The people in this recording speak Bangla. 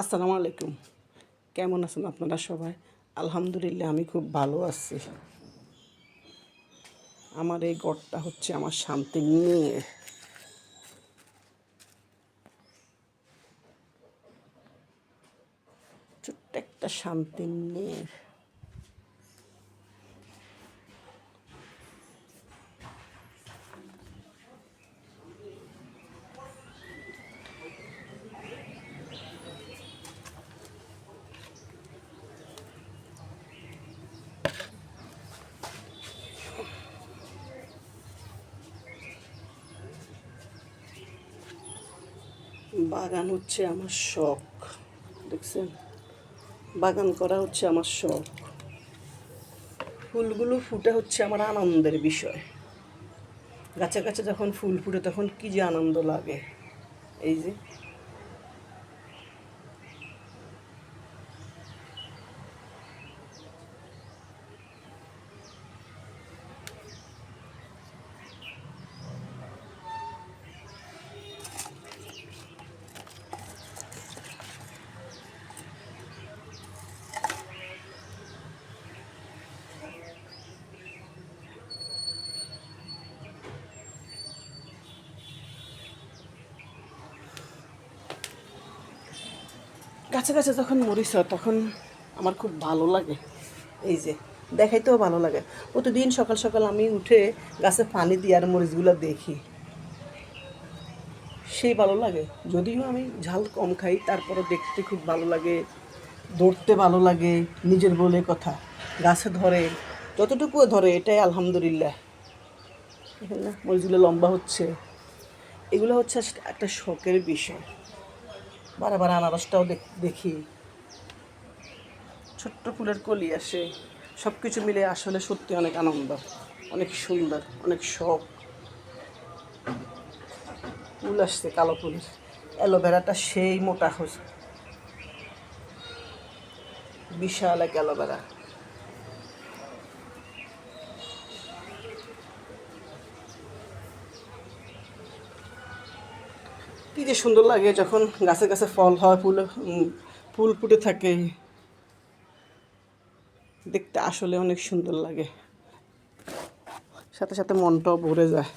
আসসালামু আলাইকুম। কেমন আছেন আপনারা সবাই? আলহামদুলিল্লাহ আমি খুব ভালো আছি। আমার এই ঘরটা হচ্ছে আমার শান্তির নিয়ে। ছোট্ট একটা শান্তির নিয়ে। বাগান হচ্ছে আমার শখ। দেখছেন, বাগান করা হচ্ছে আমার শখ। ফুলগুলো ফুটে হচ্ছে আমার আনন্দের বিষয়। গাছে গাছে যখন ফুল ফুটে তখন কি যে আনন্দ লাগে। এই যে গাছে গাছে যখন মরিচ হয় তখন আমার খুব ভালো লাগে। এই যে দেখাইতেও ভালো লাগে। প্রতিদিন সকাল সকাল আমি উঠে গাছে পানি দিই আর মরিচগুলো দেখি, সেই ভালো লাগে। যদিও আমি ঝাল কম খাই, তারপরও দেখতে খুব ভালো লাগে, ধরতে ভালো লাগে। নিজের বলে কথা, গাছে ধরে, যতটুকুও ধরে এটাই আলহামদুলিল্লাহ। দেখেন না মরিচগুলো লম্বা হচ্ছে, এগুলো হচ্ছে একটা শখের বিষয়। বারবার আনারসটাও দেখি, ছোট্ট ফুলের কলি আসে, সব কিছু মিলে আসলে সত্যি অনেক আনন্দ, অনেক সুন্দর, অনেক শখ। ফুল আসছে কালো ফুল, অ্যালোভেরাটা সেই মোটা হয়েছে, বিশাল এক অ্যালোভেরা। কী যে সুন্দর লাগে যখন গাছে গাছে ফল হয়, ফুল ফুটে থাকে, দেখতে আসলে অনেক সুন্দর লাগে, সাথে সাথে মনটাও ভরে যায়।